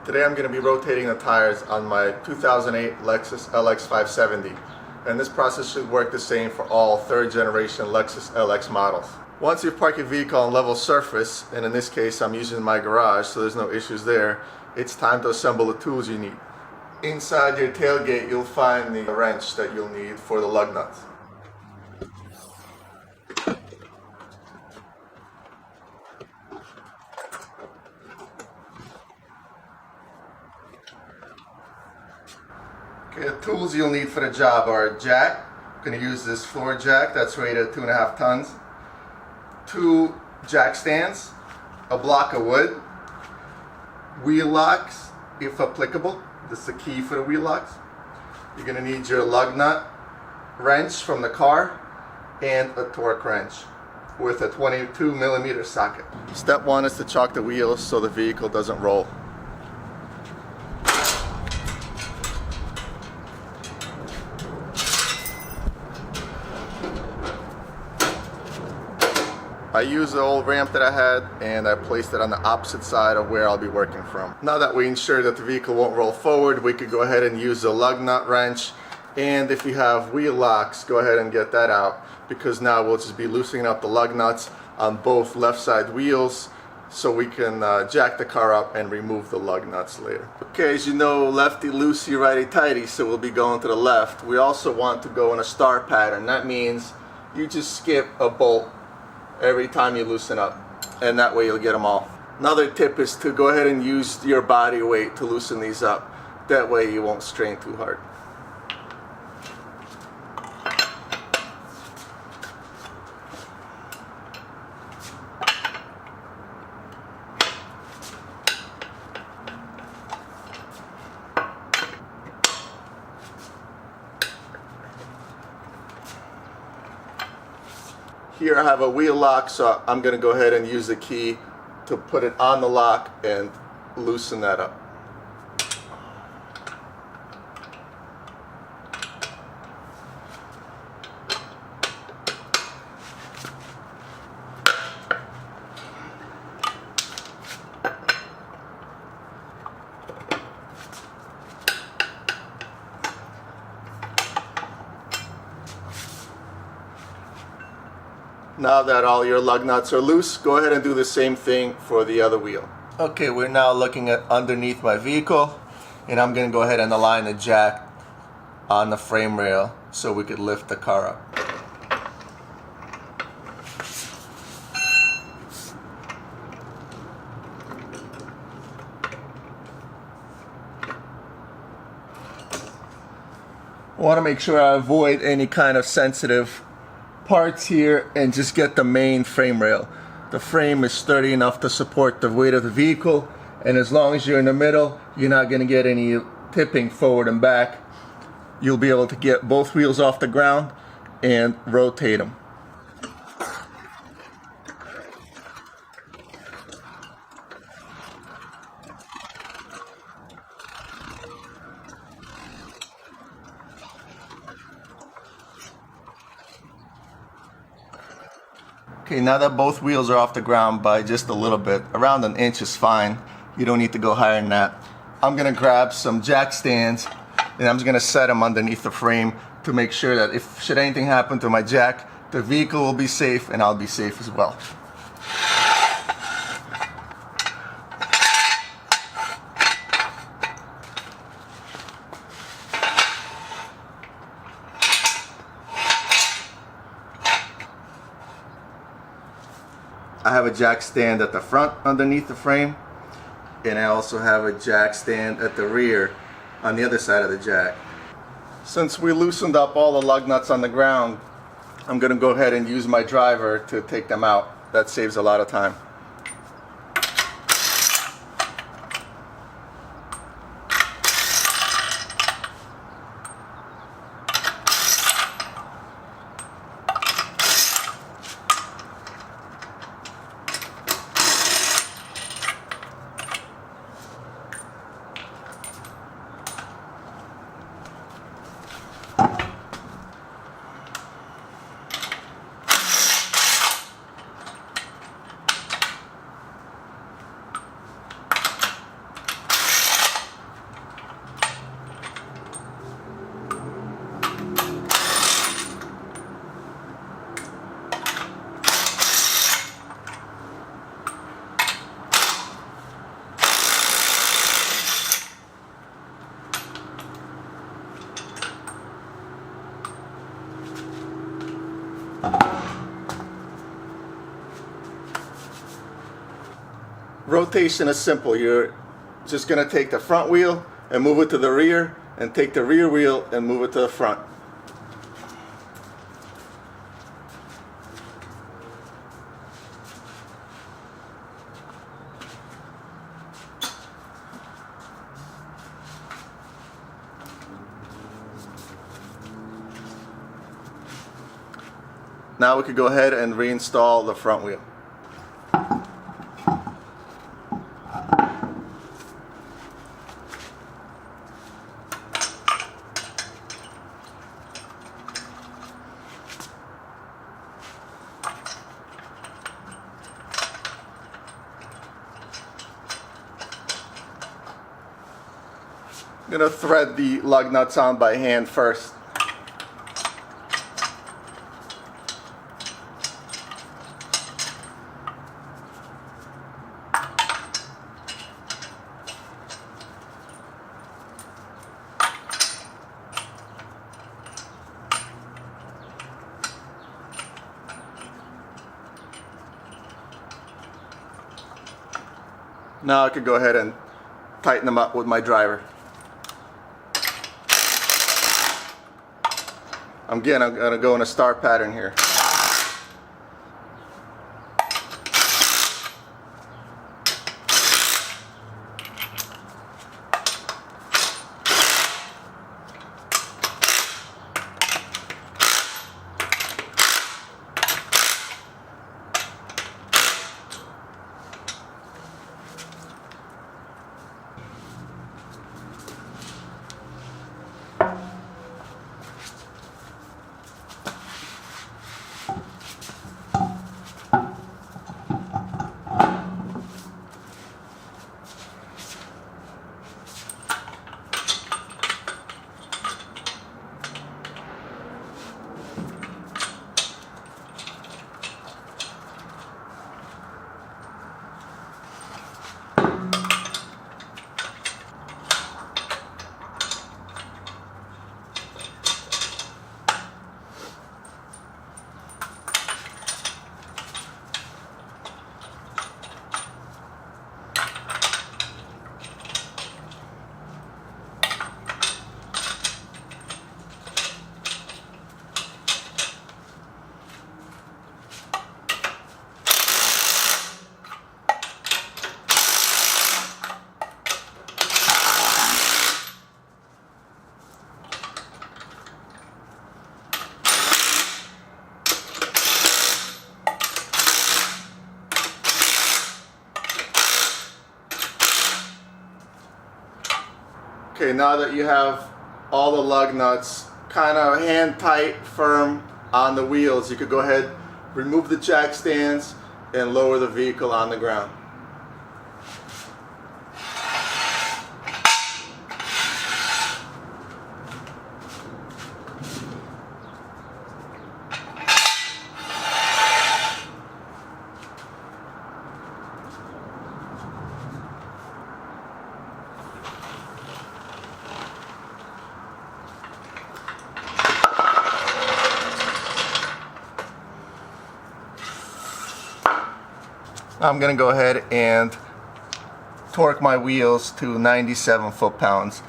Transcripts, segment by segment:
Today I'm going to be rotating the tires on my 2008 Lexus LX570, and this process should work the same for all third generation Lexus LX models. Once you've parked your vehicle on level surface, and in this case I'm using my garage so there's no issues there, it's time to assemble the tools you need. Inside your tailgate you'll find the wrench that you'll need for the lug nuts. Okay, the tools you'll need for the job are a jack. I'm going to use this floor jack that's rated at 2.5 tons. 2 jack stands, a block of wood, wheel locks if applicable. This is the key for the wheel locks. You're going to need your lug nut wrench from the car and a torque wrench with a 22mm socket. Step 1 is to chalk the wheels so the vehicle doesn't roll. I used the old ramp that I had and I placed it on the opposite side of where I'll be working from. Now that we ensure that the vehicle won't roll forward, we could go ahead and use the lug nut wrench, and if you have wheel locks, go ahead and get that out, because now we'll just be loosening up the lug nuts on both left side wheels so we can jack the car up and remove the lug nuts later. Okay, as you know, lefty loosey, righty tighty, so we'll be going to the left. We also want to go in a star pattern. That means you just skip a bolt every time you loosen up, and that way you'll get them all. Another tip is to go ahead and use your body weight to loosen these up. That way you won't strain too hard. Here I have a wheel lock, so I'm going to go ahead and use the key to put it on the lock and loosen that up. Now that all your lug nuts are loose, go ahead and do the same thing for the other wheel. Okay, we're now looking at underneath my vehicle, and I'm going to go ahead and align the jack on the frame rail so we could lift the car up. I want to make sure I avoid any kind of sensitive parts here and just get the main frame rail. The frame is sturdy enough to support the weight of the vehicle, and as long as you're in the middle, you're not going to get any tipping forward and back. You'll be able to get both wheels off the ground and rotate them. Okay, now that both wheels are off the ground by just a little bit, around an inch is fine. You don't need to go higher than that. I'm going to grab some jack stands and I'm just going to set them underneath the frame to make sure that if should anything happen to my jack, the vehicle will be safe and I'll be safe as well. I have a jack stand at the front underneath the frame, and I also have a jack stand at the rear on the other side of the jack. Since we loosened up all the lug nuts on the ground, I'm going to go ahead and use my driver to take them out. That saves a lot of time. rotation is simple. You're just going to take the front wheel and move it to the rear, and take the rear wheel and move it to the front. Now we could go ahead and reinstall the front wheel. I'm going to thread the lug nuts on by hand first. Now I could go ahead and tighten them up with my driver. Again, I'm going to go in a star pattern here. Okay, now that you have all the lug nuts kind of hand tight, firm on the wheels, you could go ahead, remove the jack stands, and lower the vehicle on the ground. I'm going to go ahead and torque my wheels to 97 foot-pounds.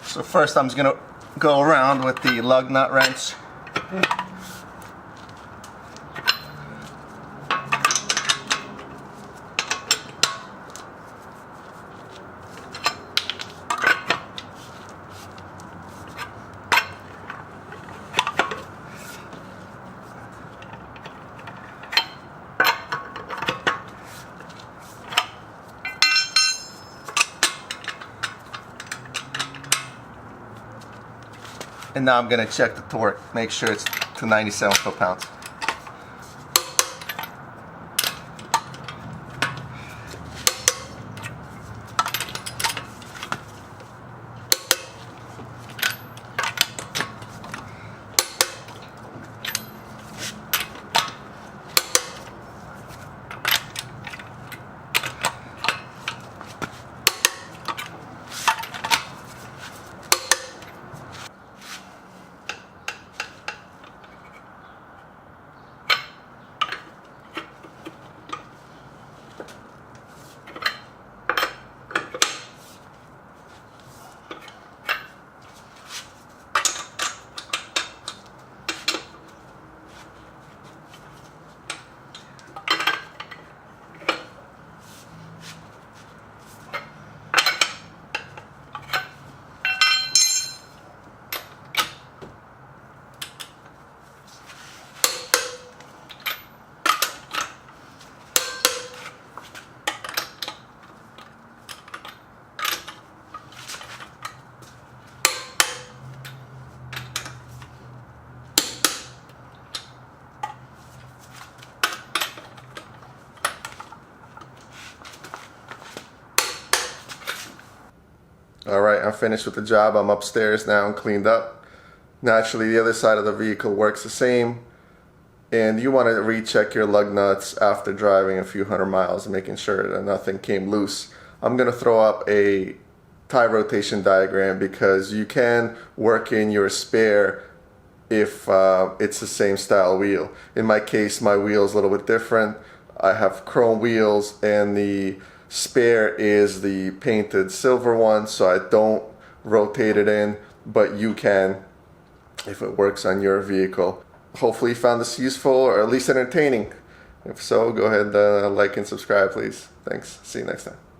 So first I'm just going to go around with the lug nut wrench. And now I'm going to check the torque, make sure it's to 97 foot-pounds. Alright, I'm finished with the job. I'm upstairs now and cleaned up. Naturally, the other side of the vehicle works the same. And you want to recheck your lug nuts after driving a few hundred miles, making sure that nothing came loose. I'm going to throw up a tire rotation diagram because you can work in your spare if it's the same style wheel. In my case, my wheel is a little bit different. I have chrome wheels and the spare is the painted silver one, so I don't rotate it in, but you can if it works on your vehicle. Hopefully you found this useful or at least entertaining. If so, go ahead and like and subscribe, please. Thanks. See you next time.